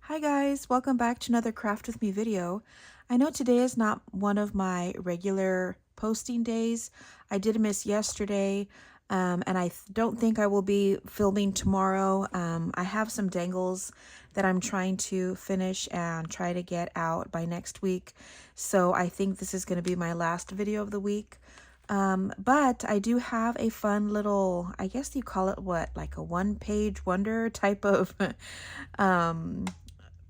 Hi guys, welcome back to another Craft With Me video. I know today is not one of my regular posting days. I did miss yesterday, and I don't think I will be filming tomorrow. I have some dangles that I'm trying to finish and try to get out by next week. So I think this is going to be my last video of the week. But I do have a fun little, I guess you call it what, like a one-page wonder type of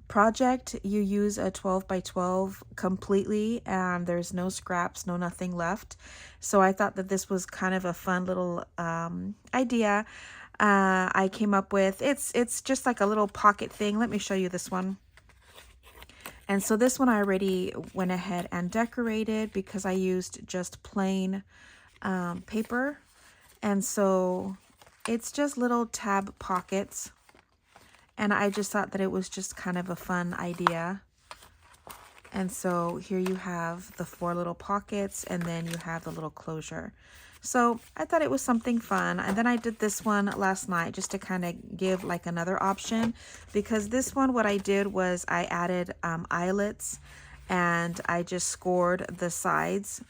project. You use a 12 by 12 completely and there's no scraps, no nothing left. So I thought that this was kind of a fun little idea I came up with. It's just like a little pocket thing. Let me show you this one. And so this one I already went ahead and decorated because I used just plain paper. And so it's just little tab pockets. And I just thought that it was just kind of a fun idea. And so here you have the 4 little pockets and then you have the little closure. So I thought it was something fun. And then I did this one last night just to kind of give like another option, because this one, what I did was I added eyelets and I just scored the sides.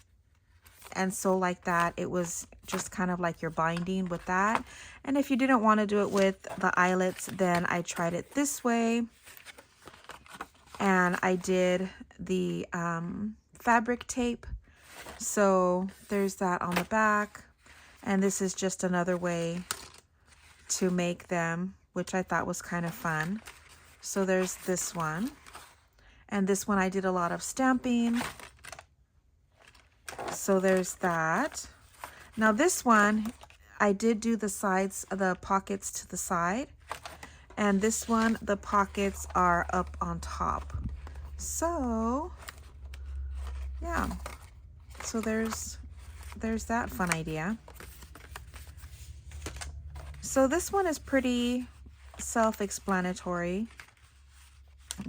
And so like that, it was just kind of like you're binding with that. And if you didn't want to do it with the eyelets, then I tried it this way. And I did the fabric tape. So there's that on the back. And this is just another way to make them, which I thought was kind of fun. So there's this one. And this one I did a lot of stamping. So there's that. Now this one, I did do the sides, the pockets to the side. And this one, the pockets are up on top. So, yeah. So there's that fun idea. So this one is pretty self-explanatory,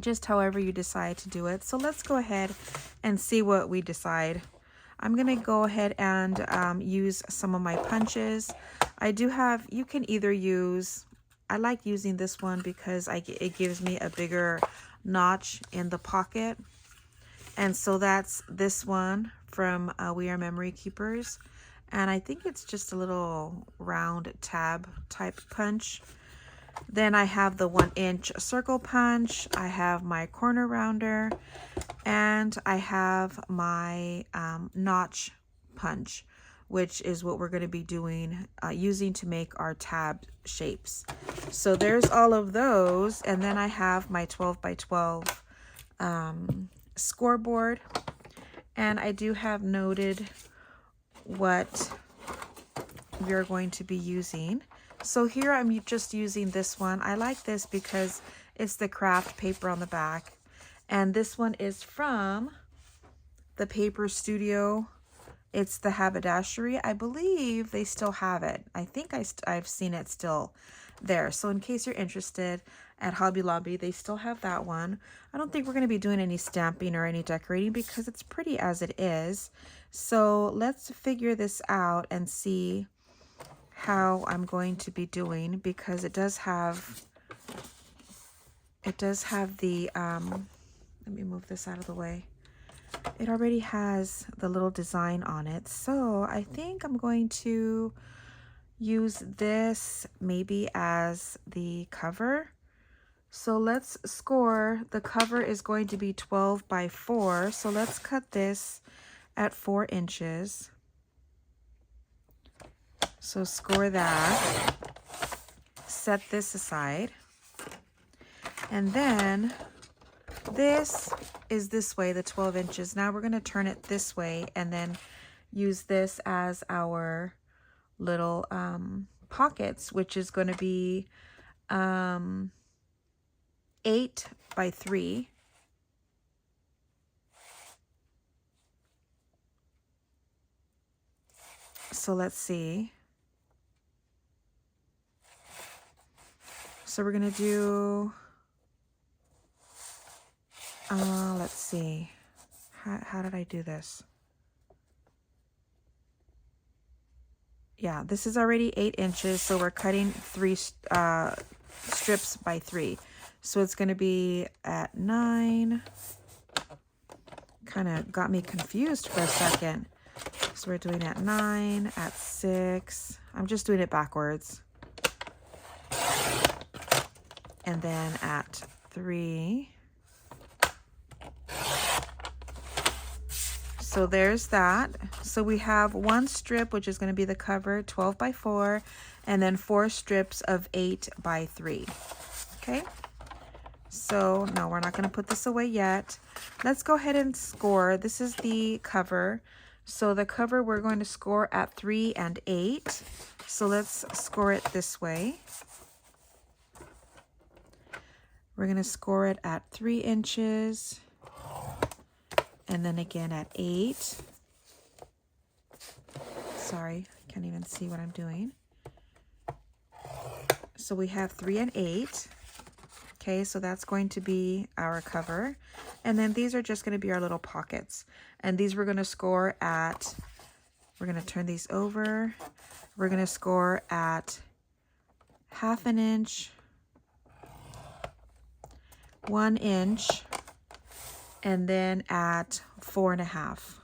just however you decide to do it. So let's go ahead and see what we decide. I'm gonna go ahead and use some of my punches. I do have, you can either use, I like using this one because it gives me a bigger notch in the pocket. And so that's this one from We Are Memory Keepers. And I think it's just a little round tab type punch. Then I have the 1-inch circle punch. I have my corner rounder. And I have my notch punch, which is what we're going to be doing, using to make our tab shapes. So there's all of those. And then I have my 12 by 12 scoreboard. And I do have noted what we're going to be using. So here I'm just using this one. I like this because it's the craft paper on the back. And this one is from the Paper Studio. It's the haberdashery. I believe they still have it. I think I've seen it still there. So in case you're interested, at Hobby Lobby, they still have that one. I don't think we're going to be doing any stamping or any decorating because it's pretty as it is. So let's figure this out and see how I'm going to be doing, because it does have the let me move this out of the way. It already has the little design on it. So I think I'm going to use this maybe as the cover. So let's score. The cover is going to be 12 by 4. So let's cut this at 4 inches. So score that. Set this aside. And then this is this way, the 12 inches. Now we're going to turn it this way and then use this as our little pockets, which is going to be 8 by 3. So let's see. So we're going to do, let's see. How did I do this? Yeah, this is already 8 inches. So we're cutting 3 strips by 3. So it's going to be at 9. Kind of got me confused for a second. So we're doing at 9, at 6. I'm just doing it backwards. And then at 3. So there's that. So we have 1 strip, which is going to be the cover, 12 by 4, and then 4 strips of 8 by 3. Okay. So no, we're not going to put this away yet. Let's go ahead and score. This is the cover. So the cover we're going to score at 3 and 8. So let's score it this way. We're going to score it at 3 inches. And then again at 8. Sorry, I can't even see what I'm doing. So we have 3 and 8. Okay, so that's going to be our cover. And then these are just going to be our little pockets. And these we're going to score at, we're going to turn these over. We're going to score at 1/2 inch, 1 inch, and then at 4.5.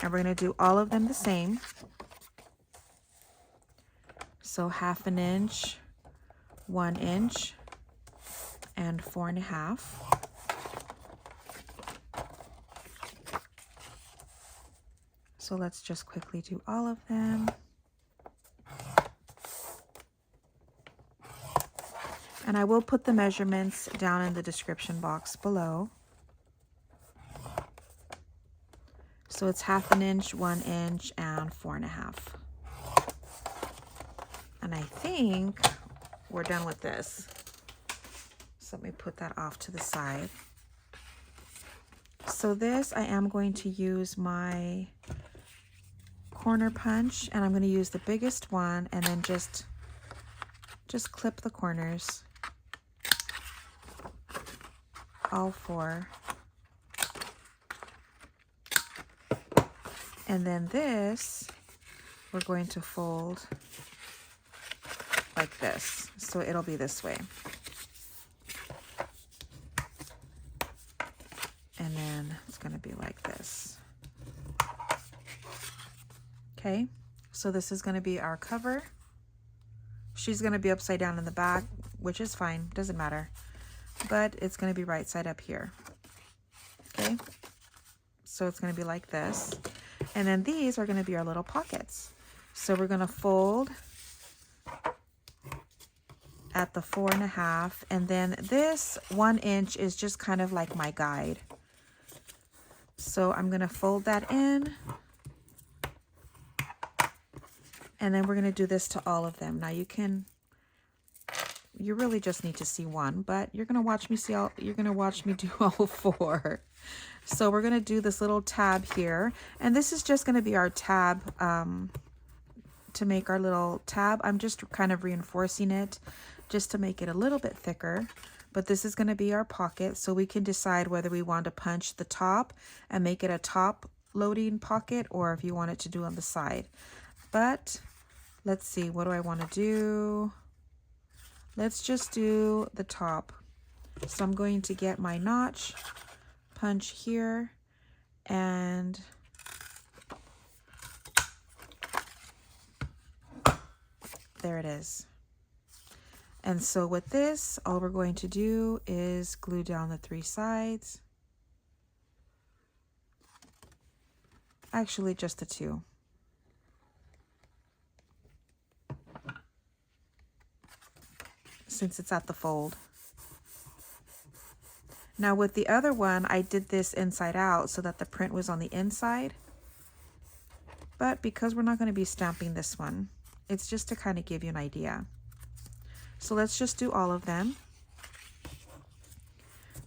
And we're going to do all of them the same. So 1/2 inch, 1 inch, and 4.5. So let's just quickly do all of them. And I will put the measurements down in the description box below. So it's 1/2 inch, 1 inch, and 4.5. And I think we're done with this. So let me put that off to the side. So this, I am going to use my corner punch, and I'm going to use the biggest one, and then just clip the corners, all 4. And then this, we're going to fold like this. So it'll be this way. And then it's going to be like this. Okay, so this is going to be our cover. She's going to be upside down in the back, which is fine, doesn't matter. But it's going to be right side up here. Okay, so it's going to be like this. And then these are going to be our little pockets. So we're going to fold at the 4.5, and then this 1 inch is just kind of like my guide. So I'm going to fold that in, and then we're going to do this to all of them. Now you really just need to see one, but you're going to watch me do all 4. So we're going to do this little tab here, and this is just going to be our tab. To make our little tab, I'm just kind of reinforcing it just to make it a little bit thicker. But this is going to be our pocket, so we can decide whether we want to punch the top and make it a top loading pocket, or if you want it to do on the side. But let's see, what do I want to do? Let's just do the top. So I'm going to get my notch, punch here, and there it is. And so with this, all we're going to do is glue down the 3 sides. Actually, just the 2. Since it's at the fold. Now with the other one, I did this inside out so that the print was on the inside. But because we're not going to be stamping this one, it's just to kind of give you an idea. So let's just do all of them.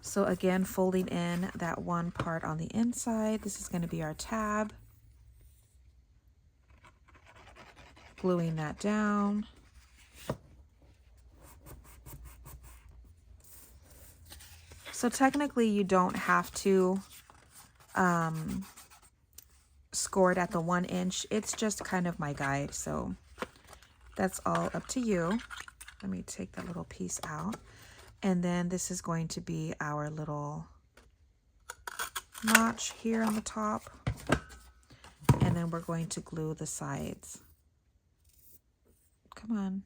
So again, folding in that one part on the inside. This is going to be our tab. Gluing that down. So technically you don't have to score it at the 1 inch. It's just kind of my guide. So that's all up to you. Let me take that little piece out. And then this is going to be our little notch here on the top. And then we're going to glue the sides. Come on.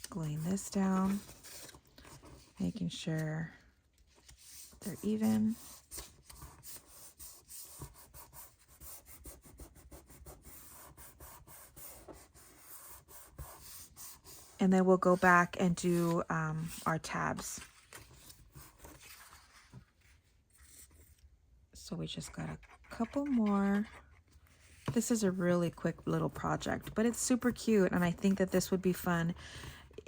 Gluing this down, making sure they're even. And then we'll go back and do our tabs. So we just got a couple more. This is a really quick little project, but it's super cute, and I think that this would be fun.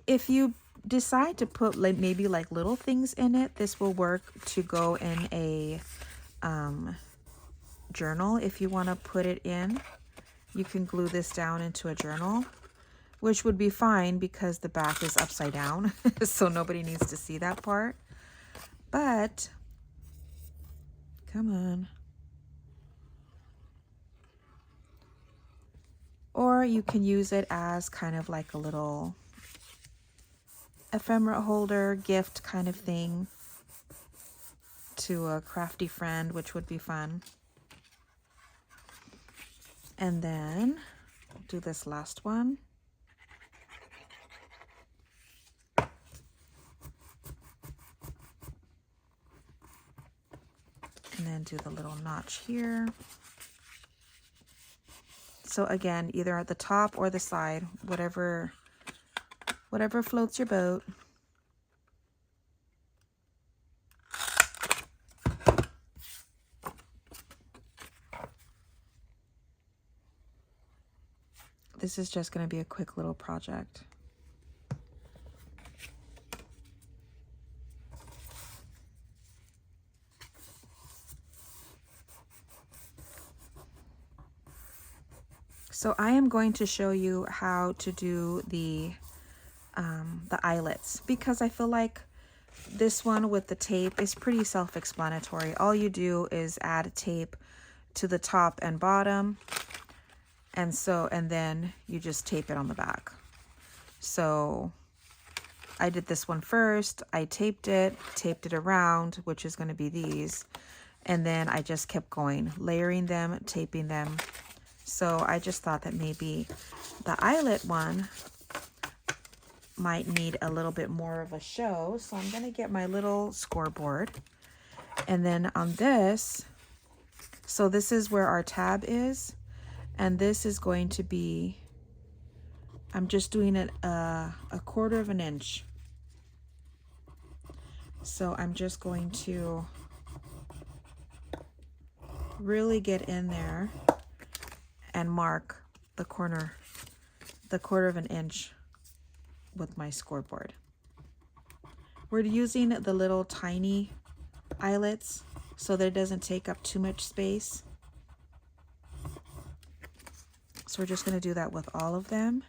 If you decide to put maybe like little things in it, this will work to go in a journal. If you want to put it in, you can glue this down into a journal, which would be fine because the back is upside down, so nobody needs to see that part. But come on. Or you can use it as kind of like a little ephemera holder, gift kind of thing to a crafty friend, which would be fun. And then do this last one. And then do the little notch here. So again, either at the top or the side, whatever floats your boat. This is just going to be a quick little project. So I am going to show you how to do the eyelets, because I feel like this one with the tape is pretty self-explanatory. All you do is add tape to the top and bottom, and then you just tape it on the back. So I did this one first. I taped it around, which is going to be these, and then I just kept going, layering them, taping them. So I just thought that maybe the eyelet one might need a little bit more of a show. So I'm going to get my little scoreboard. And then on this, so this is where our tab is. And this is going to be, I'm just doing it a 1/4 of an inch. So I'm just going to really get in there and mark the corner, the 1/4 of an inch with my scoreboard. We're using the little tiny eyelets so that it doesn't take up too much space. So we're just going to do that with all of them.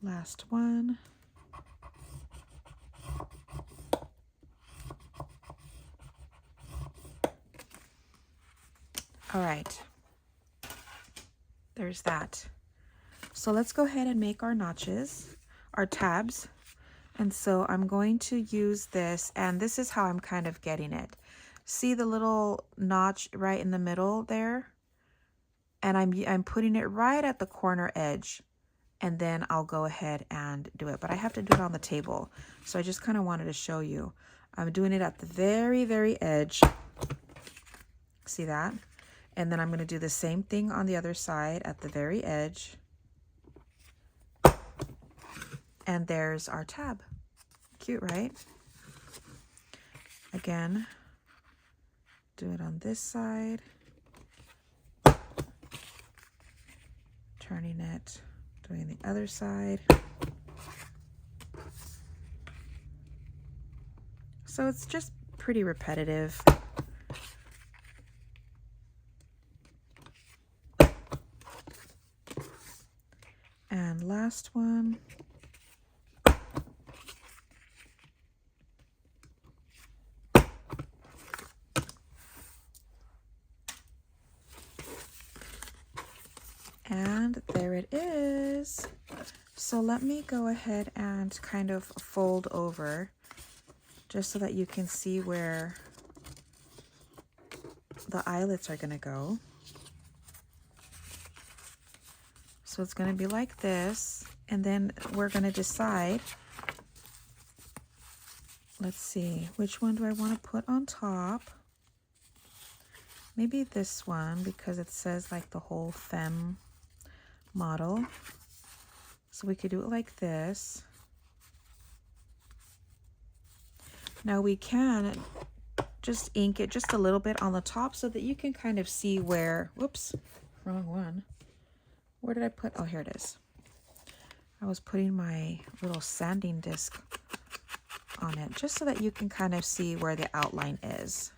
Last one. All right, there's that. So let's go ahead and make our notches, our tabs. And so I'm going to use this, and this is how I'm kind of getting it. See the little notch right in the middle there? And I'm putting it right at the corner edge, and then I'll go ahead and do it. But I have to do it on the table. So I just kind of wanted to show you. I'm doing it at the very, very edge. See that? And then I'm going to do the same thing on the other side at the very edge. And there's our tab. Cute, right? Again, do it on this side. Turning it, doing the other side. So it's just pretty repetitive. And last one. And there it is. So let me go ahead and kind of fold over just so that you can see where the eyelets are going to go. So it's going to be like this, and then we're going to decide, let's see, which one do I want to put on top? Maybe this one, because it says like the whole femme model. So we could do it like this. Now we can just ink it just a little bit on the top so that you can kind of see where, whoops, wrong one. Where did I put, oh, here it is. I was putting my little sanding disc on it just so that you can kind of see where the outline is.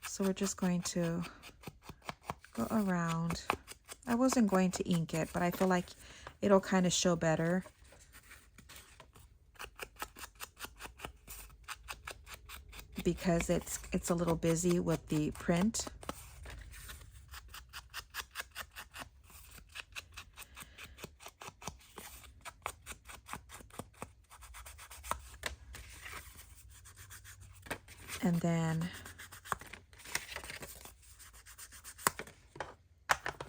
So we're just going to go around. I wasn't going to ink it, but I feel like it'll kind of show better. Because it's a little busy with the print. And then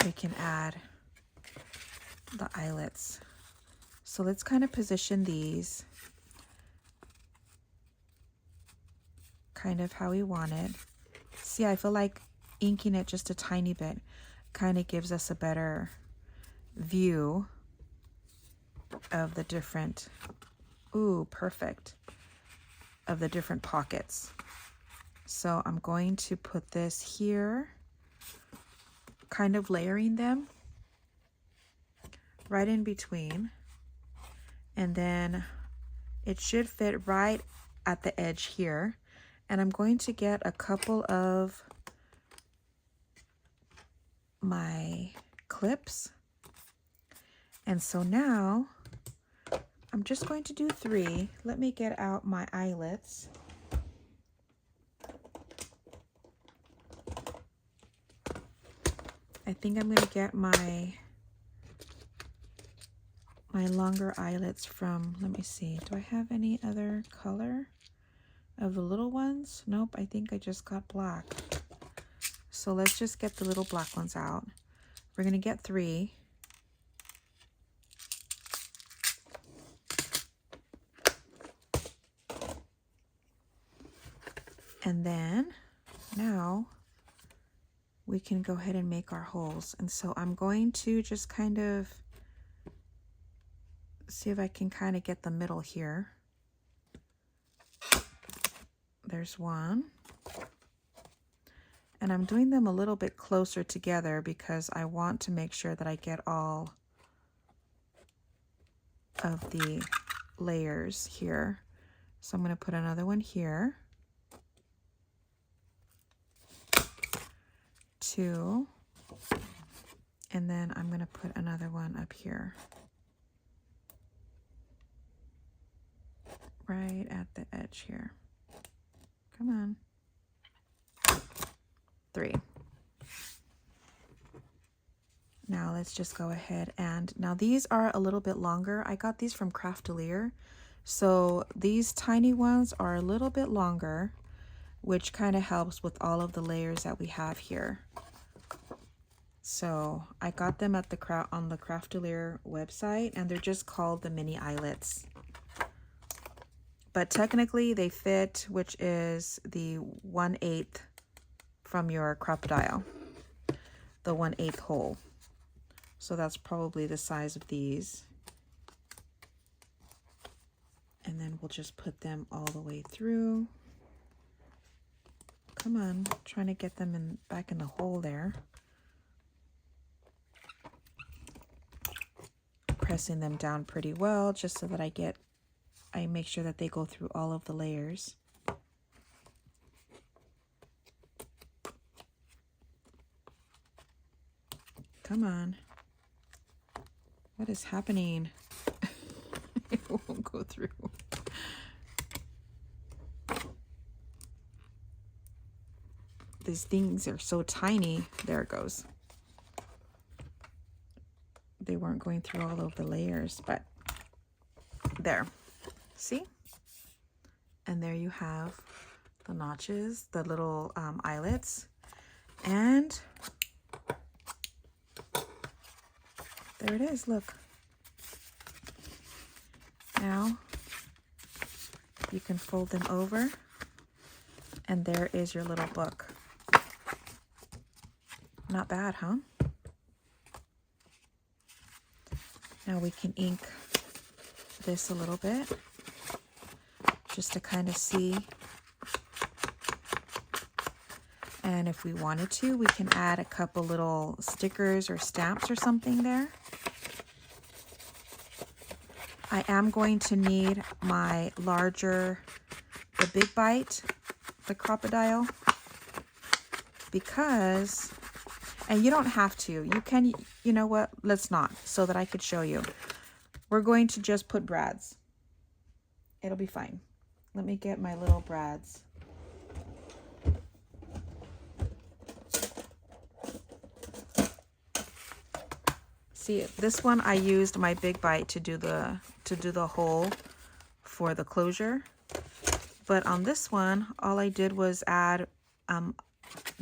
we can add the eyelets. So let's kind of position these kind of how we want it. See, I feel like inking it just a tiny bit kind of gives us a better view of the different, ooh, perfect, of the different pockets. So I'm going to put this here, kind of layering them right in between, and then it should fit right at the edge here. And I'm going to get a couple of my clips. And so now I'm just going to do 3. Let me get out my eyelets. I think I'm going to get my longer eyelets from, let me see, do I have any other color of the little ones? Nope, I think I just got black. So let's just get the little black ones out. We're going to get 3. And then now we can go ahead and make our holes. And so I'm going to just kind of see if I can kind of get the middle here. There's one. And I'm doing them a little bit closer together because I want to make sure that I get all of the layers here. So I'm going to put another one here. 2. And then I'm going to put another one up here. Right at the edge here. Come on. 3. Now let's just go ahead and, now these are a little bit longer. I got these from Crafty. So these tiny ones are a little bit longer, which kind of helps with all of the layers that we have here. So I got them at the on the Crafty website, and they're just called the mini eyelets. But technically they fit, which is the 1/8 from your crocodile, the 1/8 hole. So that's probably the size of these. And then we'll just put them all the way through. Come on, trying to get them in back in the hole there. Pressing them down pretty well just so that I make sure that they go through all of the layers. Come on. What is happening? It won't go through. these things are so tiny. There it goes. They weren't going through all of the layers, but there. See? And there you have the notches, the little eyelets. And there it is, look. Now you can fold them over, and there is your little book. Not bad, huh? Now we can ink this a little bit, just to kind of see. And if we wanted to, we can add a couple little stickers or stamps or something there. I am going to need my larger, the big bite, the crocodile, because, and you don't have to, you can, you know what, let's not, so that I could show you. We're going to just put brads. It'll be fine. Let me get my little brads. See, this one I used my big bite to do the hole for the closure. But on this one, all I did was add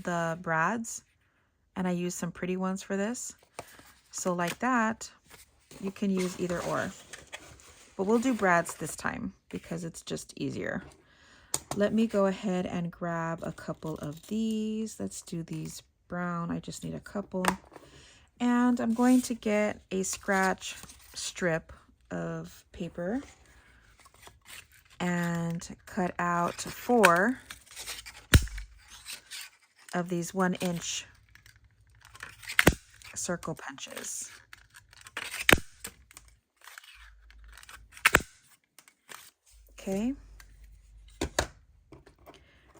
the brads, and I used some pretty ones for this. So like that, you can use either or. But we'll do brads this time because it's just easier. Let me go ahead and grab a couple of these. Let's do these brown. I just need a couple. And I'm going to get a scratch strip of paper and cut out 4 of these 1-inch circle punches. Okay.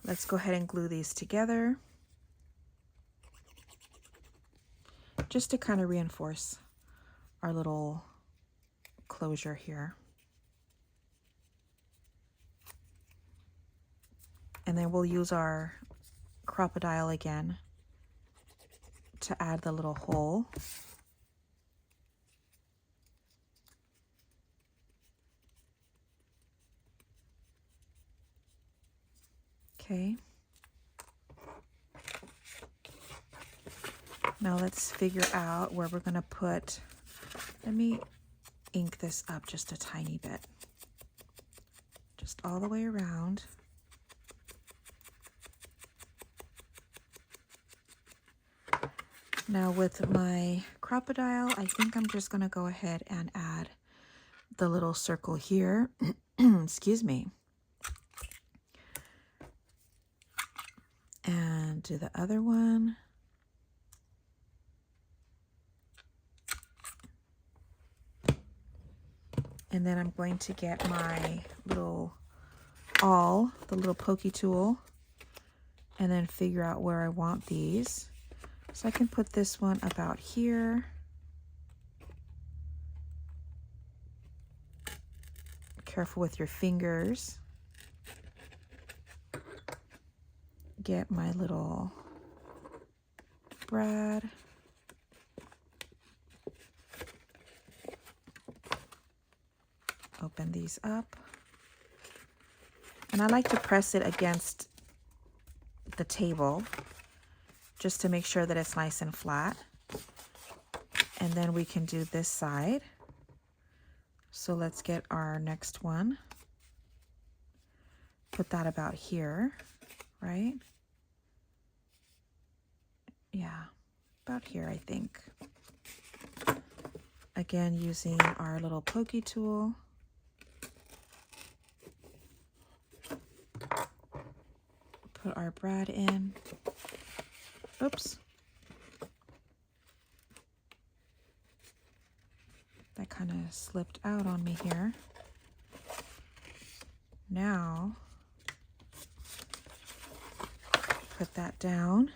Let's go ahead and glue these together, just to kind of reinforce our little closure here. And then we'll use our crocodile again to add the little hole. Okay. Now let's figure out where we're going to put, let me ink this up just a tiny bit. Just all the way around. Now with my crocodile, I think I'm just going to go ahead and add the little circle here. Excuse me. And do the other one. And then I'm going to get my little awl, the little pokey tool, and then figure out where I want these. So I can put this one about here. Careful with your fingers. Get my little brad. Open these up. And I like to press it against the table just to make sure that it's nice and flat. And then we can do this side. So let's get our next one. Put that about here, right? Yeah, about here, I think. Again, using our little pokey tool. Put our brad in. Oops. That kind of slipped out on me here. Now, put that down.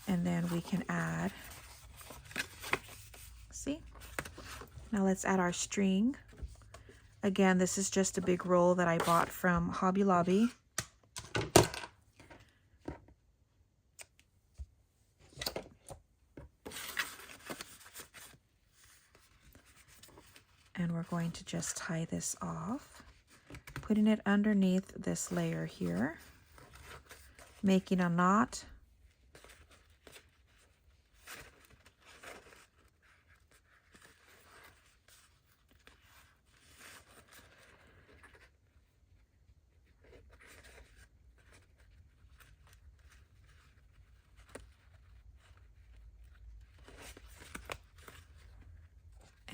And then we can add, see? Now let's add our string. Again, this is just a big roll that I bought from Hobby Lobby. we're going to just tie this off, putting it underneath this layer here, making a knot.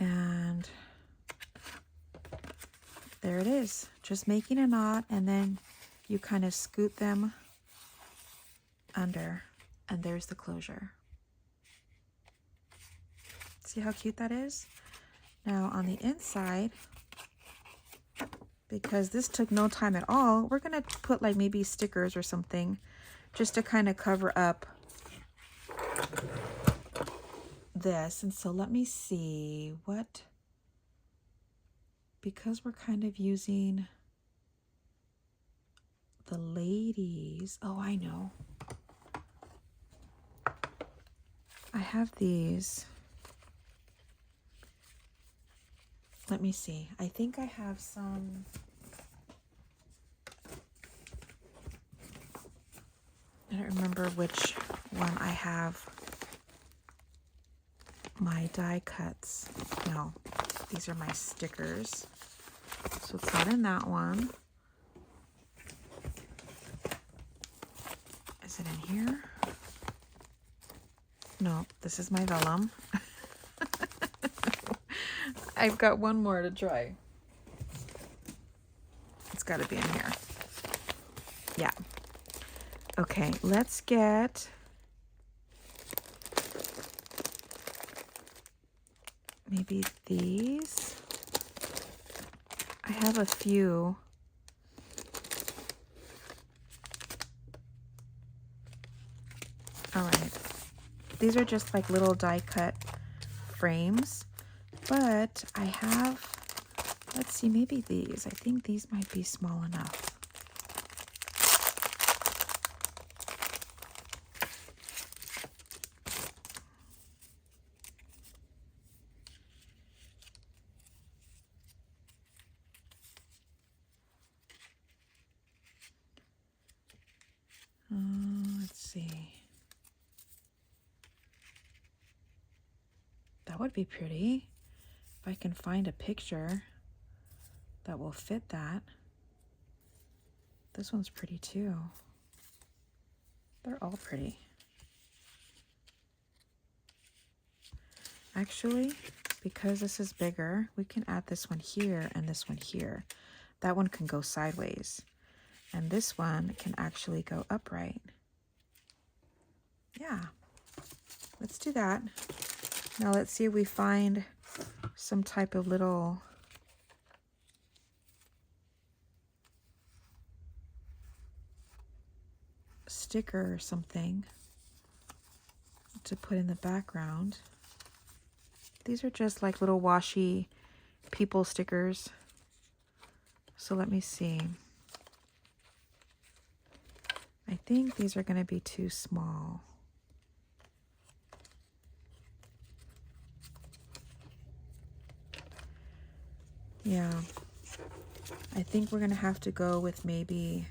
And there it is, just making a knot, and then you kind of scoot them under, and there's the closure. See how cute that is? Now on the inside, because this took no time at all, we're gonna put like maybe stickers or something just to kind of cover up this. And so let me see what, because we're kind of using the ladies. Oh, I know. I have these. Let me see. I think I have some. I don't remember which one I have. My die cuts. No, these are my stickers. So it's not in that one. Is it in here? No, this is my vellum. I've got one more to try. It's got to be in here. Yeah. Okay, let's get maybe these. I have a few. All right. These are just like little die cut frames, but I have, let's see, maybe these. I think these might be small enough. Let's see. That would be pretty if I can find a picture that will fit that. This one's pretty too. They're all pretty. Actually, because this is bigger, we can add this one here and this one here. That one can go sideways. And this one can actually go upright. Yeah, let's do that. Now let's see if we find some type of little sticker or something to put in the background. These are just like little washi people stickers. So let me see. I think these are going to be too small. Yeah, I think we're going to have to go with maybe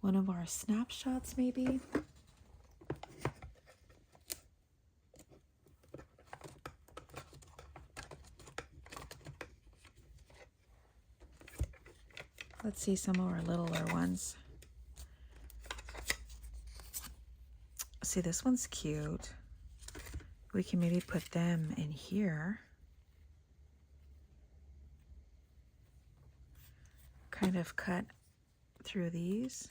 one of our snapshots, maybe. Let's see some of our littler ones. See, this one's cute. We can maybe put them in here. Kind of cut through these.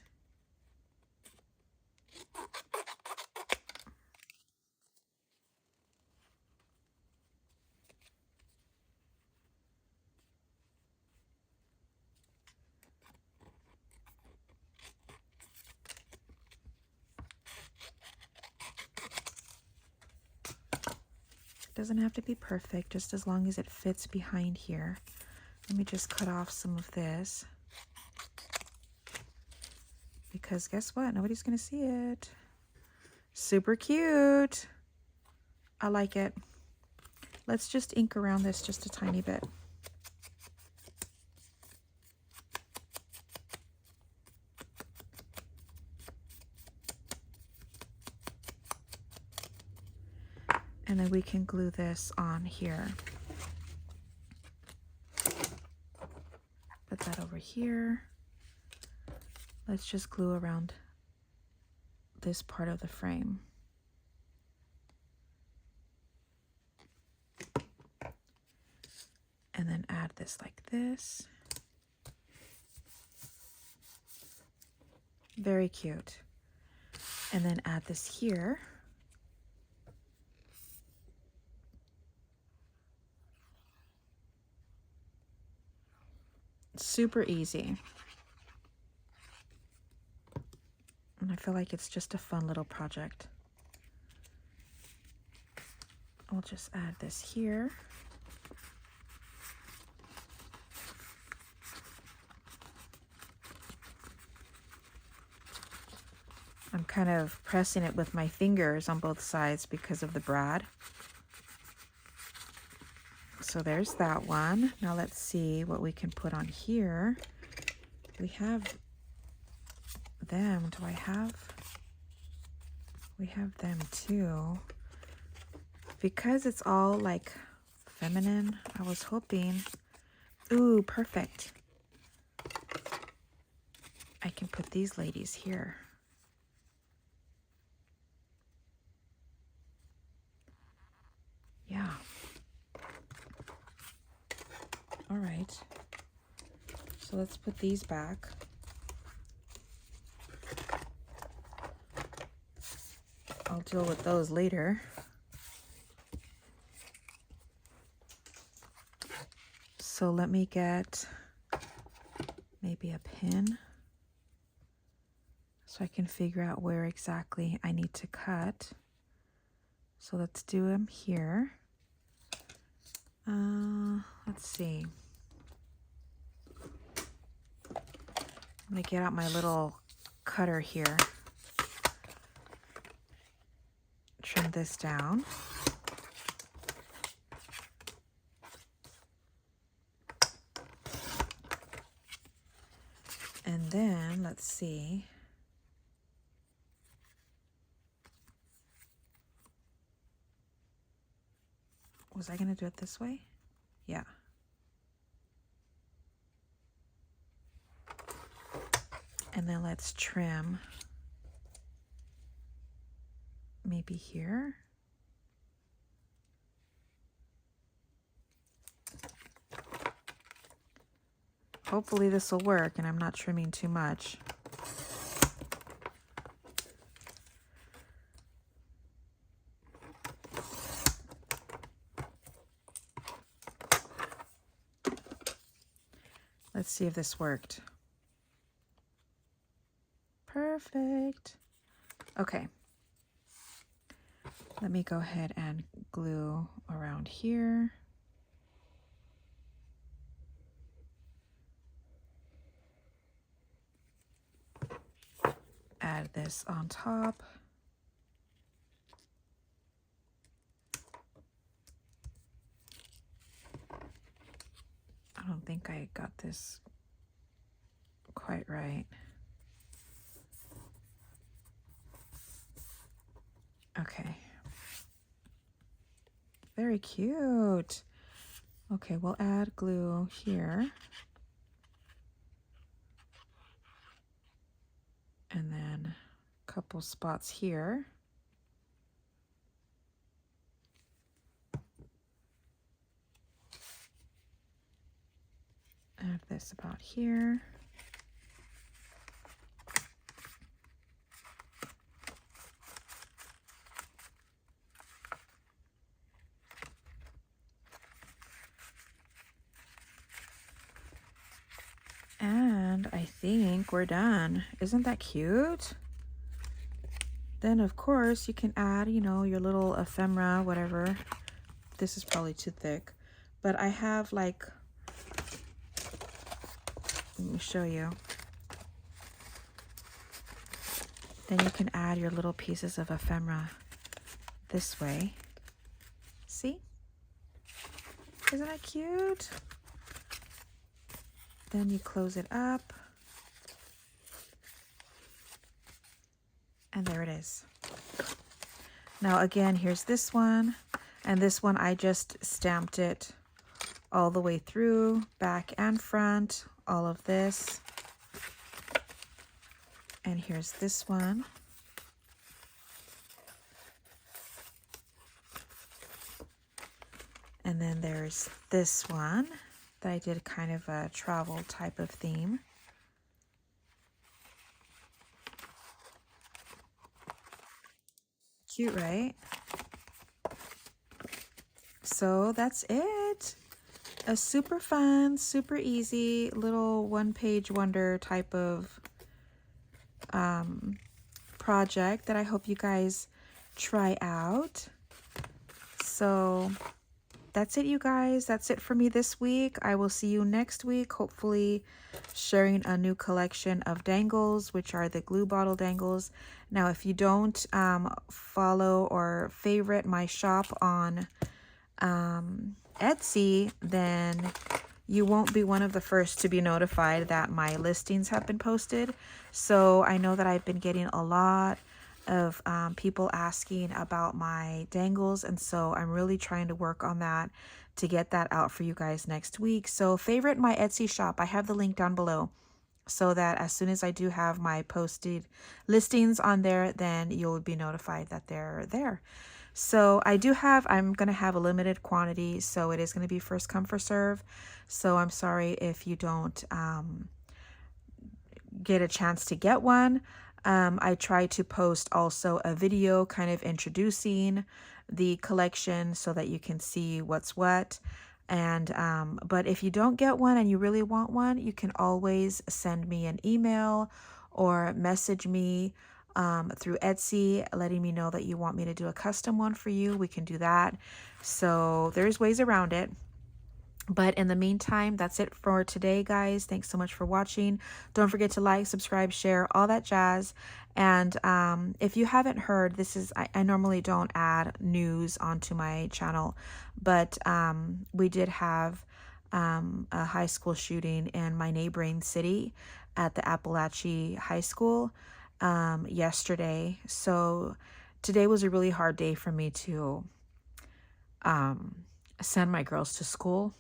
Doesn't have to be perfect, just as long as it fits behind here. Let me just cut off some of this. Because guess what? Nobody's going to see it. Super cute. I like it. Let's just ink around this just a tiny bit. And then we can glue this on here. Put that over here. Let's just glue around this part of the frame. And then add this like this. Very cute. And then add this here. Super easy. And I feel like it's just a fun little project. I'll just add this here. I'm kind of pressing it with my fingers on both sides because of the brad. So there's that one. Now let's see what we can put on here. We have them. Do I have? We have them too. Because it's all like feminine, I was hoping. Ooh, perfect. I can put these ladies here. Yeah. All right. So let's put these back. I'll deal with those later. So let me get maybe a pin so I can figure out where exactly I need to cut. So let's do them here. Let's see. Let me get out my little cutter here. Trim this down. And then let's see. Was I gonna do it this way? Yeah. And then let's trim maybe here. Hopefully this will work and I'm not trimming too much. Let's see if this worked. Perfect. Okay. Let me go ahead and glue around here. Add this on top. I don't think I got this quite right. Okay. Very cute. Okay, we'll add glue here. And then a couple spots here. Add this about here. And I think we're done. Isn't that cute? Then of course you can add, you know, your little ephemera, whatever. This is probably too thick, but I have like, let me show you. Then you can add your little pieces of ephemera this way. See? Isn't that cute? Then you close it up. And there it is. Now again, here's this one. And this one I just stamped it all the way through, back and front, all of this. And here's this one. And then there's this one that I did kind of a travel type of theme. Cute, right? So that's it. A super fun, super easy little one-page wonder type of project that I hope you guys try out. So that's it, you guys. That's it for me this week. I will see you next week, hopefully sharing a new collection of dangles, which are the glue bottle dangles. Now, if you don't follow or favorite my shop on Etsy, then you won't be one of the first to be notified that my listings have been posted. So I know that I've been getting a lot of people asking about my dangles, and so I'm really trying to work on that to get that out for you guys next week. So favorite my Etsy shop. I have the link down below, so that as soon as I do have my posted listings on there, then you'll be notified that they're there. So I'm going to have a limited quantity, so it is going to be first come, first serve. So I'm sorry if you don't get a chance to get one. I try to post also a video kind of introducing the collection so that you can see what's what. And but if you don't get one and you really want one, you can always send me an email or message me through Etsy, letting me know that you want me to do a custom one for you. We can do that. So there's ways around it. But in the meantime, that's it for today, guys. Thanks so much for watching. Don't forget to like, subscribe, share, all that jazz. And if you haven't heard, I normally don't add news onto my channel, but we did have a high school shooting in my neighboring city at the Appalachia High School yesterday. So today was a really hard day for me to send my girls to school.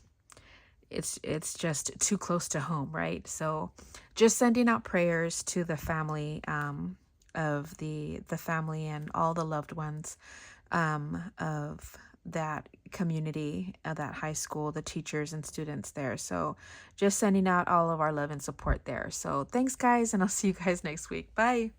It's just too close to home, right? So just sending out prayers to the family of the family and all the loved ones of that community, that high school, the teachers and students there. So just sending out all of our love and support there. So thanks, guys, and I'll see you guys next week. Bye.